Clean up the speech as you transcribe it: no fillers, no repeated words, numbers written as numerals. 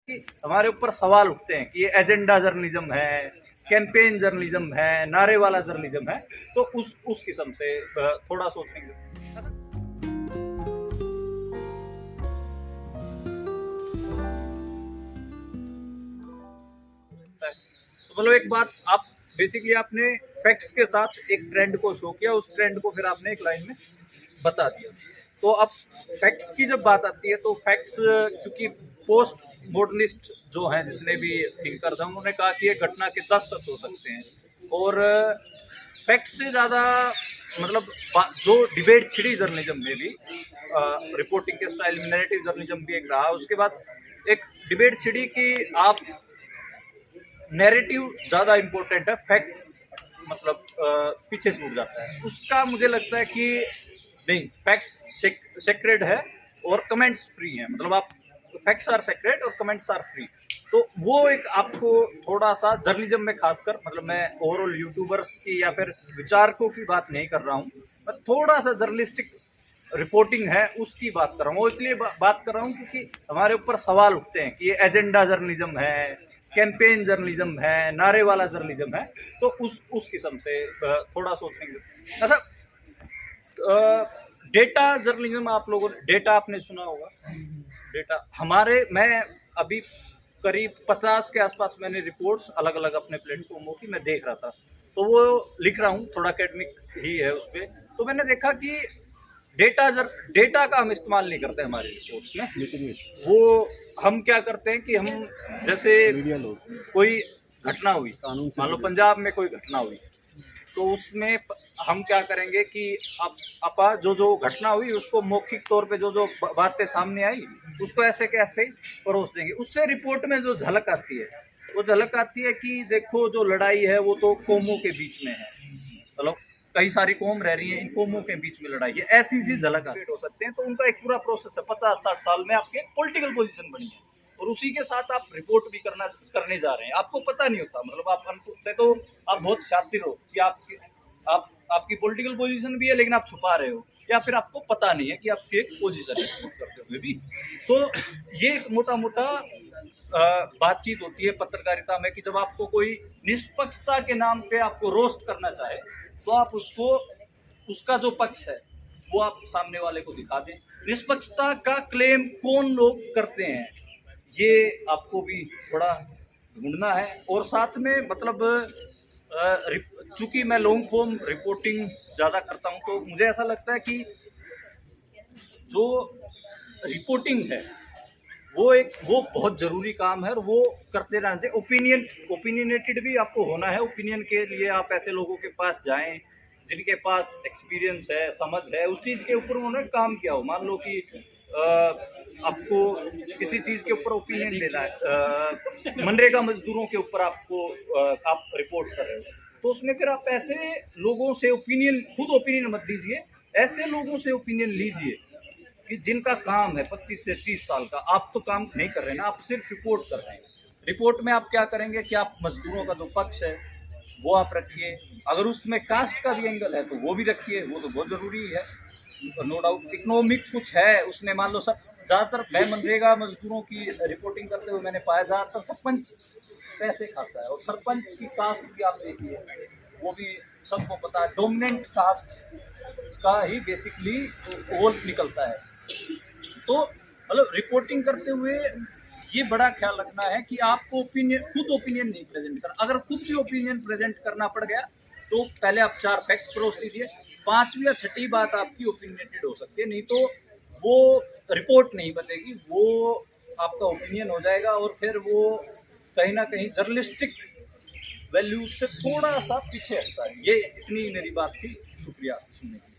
हमारे ऊपर सवाल उठते हैं कि ये एजेंडा जर्नलिज्म है, कैंपेन जर्नलिज्म है, नारे वाला जर्नलिज्म है। तो उस किस्म से थोड़ा सोचने की तो मतलब एक बात आप बेसिकली आपने फैक्ट्स के साथ एक ट्रेंड को शो किया, उस ट्रेंड को फिर आपने एक लाइन में बता दिया। तो अब फैक्ट्स की जब बात आती है तो फैक्ट्स क्योंकि पोस्ट मॉडर्निस्ट जो हैं जितने भी थिंकर्स हैं उन्होंने कहा कि ये घटना के 10 सच हो सकते हैं और फैक्ट्स से ज़्यादा मतलब जो डिबेट छिड़ी जर्नलिज्म में भी रिपोर्टिंग के स्टाइल में नैरेटिव जर्नलिज्म भी एक रहा। उसके बाद एक डिबेट छिड़ी कि आप नैरेटिव ज़्यादा इम्पोर्टेंट है, फैक्ट मतलब पीछे छूट जाता है। उसका मुझे लगता है कि नहीं, फैक्ट सेक्रेड है और कमेंट्स फ्री हैं। मतलब आप फैक्ट्स आर सेक्रेड और कमेंट्स आर फ्री। तो वो एक आपको थोड़ा सा जर्नलिज्म में खासकर मतलब मैं ओवरऑल यूट्यूबर्स की या फिर विचारकों की बात नहीं कर रहा हूँ, मैं थोड़ा सा जर्नलिस्टिक रिपोर्टिंग है उसकी बात कर रहा हूँ। वो इसलिए बात कर रहा हूँ क्योंकि हमारे ऊपर सवाल उठते हैं कि ये एजेंडा जर्नलिज्म है, कैंपेन जर्नलिज्म है, नारे वाला जर्नलिज्म है। तो उस किस्म से थोड़ा सोचने की अच्छा डेटा जर्नलिज्म आप लोगों ने डेटा आपने सुना होगा। डेटा हमारे मैं अभी करीब 50 के आसपास मैंने रिपोर्ट्स अलग अलग अपने प्लेटफॉर्मों की मैं देख रहा था। तो वो लिख रहा हूँ, थोड़ा एकेडमिक ही है उस पर। तो मैंने देखा कि डेटा का हम इस्तेमाल नहीं करते हमारी रिपोर्ट्स में। वो हम क्या करते हैं कि हम जैसे कोई घटना हुई, मान लो पंजाब में कोई घटना हुई, तो उसमें हम क्या करेंगे कि अपा जो घटना हुई उसको मौखिक तौर पे जो बातें सामने आई उसको ऐसे कैसे परोस देंगे। उससे रिपोर्ट में जो झलक आती है वो झलक आती है कि देखो जो लड़ाई है वो तो कौमों के बीच में है, मतलब कई सारी कौम रह रही है, इन कौमों के बीच में लड़ाई है, ऐसी सी झलक हो सकते हैं। तो उनका एक पूरा प्रोसेस है, 50-60 साल में आपके पॉलिटिकल पोजीशन बनी है और उसी के साथ आप रिपोर्ट भी करने जा रहे हैं। आपको पता नहीं होता, मतलब आप अनपुट से तो आप बहुत शातिर हो कि आपकी पॉलिटिकल पोजीशन भी है लेकिन आप छुपा रहे हो, या फिर आपको पता नहीं है कि आपकी एक पोजीशन है करते हुए भी। तो ये एक मोटा मोटा बातचीत होती है पत्रकारिता में कि जब आपको कोई निष्पक्षता के नाम पे आपको रोस्ट करना चाहे तो आप उसको उसका जो पक्ष है वो आप सामने वाले को दिखा दें। निष्पक्षता का क्लेम कौन लोग करते हैं ये आपको भी थोड़ा ढूंढना है। और साथ में मतलब चूंकि मैं लॉन्ग फॉर्म रिपोर्टिंग ज़्यादा करता हूं तो मुझे ऐसा लगता है कि जो रिपोर्टिंग है वो बहुत ज़रूरी काम है और वो करते रहना चाहिए। ओपिनियनेटेड भी आपको होना है। ओपिनियन के लिए आप ऐसे लोगों के पास जाएं जिनके पास एक्सपीरियंस है, समझ है, उस चीज़ के ऊपर उन्होंने काम किया हो। मान लो कि आपको किसी चीज़ के ऊपर ओपिनियन देना है, मनरेगा मजदूरों के ऊपर आपको आप रिपोर्ट कर रहे हो, तो उसमें फिर आप ऐसे लोगों से खुद ओपिनियन मत दीजिए, ऐसे लोगों से ओपिनियन लीजिए कि जिनका काम है 25 से 30 साल का। आप तो काम नहीं कर रहे हैं ना, आप सिर्फ रिपोर्ट कर रहे हैं। रिपोर्ट में आप क्या करेंगे कि आप मजदूरों का जो पक्ष है वो आप रखिए, अगर उसमें कास्ट का भी एंगल है तो वो भी रखिए, वो तो बहुत ज़रूरी है, नो डाउट। इकोनॉमिक कुछ है उसमें, मान लो सब ज़्यादातर मैं मनरेगा मजदूरों की रिपोर्टिंग करते हुए मैंने पाया ज़्यादातर सरपंच पैसे खाता है और सरपंच की कास्ट भी आप देखिए वो भी सबको पता है, डोमिनेंट कास्ट का ही बेसिकली वोट निकलता है। तो मतलब रिपोर्टिंग करते हुए ये बड़ा ख्याल रखना है कि आपको खुद ओपिनियन नहीं प्रेजेंट करना। अगर खुद भी ओपिनियन प्रेजेंट करना पड़ गया तो पहले आप 4 फैक्ट परोस दीजिए, 5वीं या 6ठी बात आपकी ओपिनियनेटेड हो सकती है, नहीं तो वो रिपोर्ट नहीं बचेगी, वो आपका ओपिनियन हो जाएगा और फिर वो कहीं ना कहीं जर्नलिस्टिक वैल्यूज से थोड़ा सा पीछे हटता है। ये इतनी मेरी बात थी, शुक्रिया सुनने के लिए।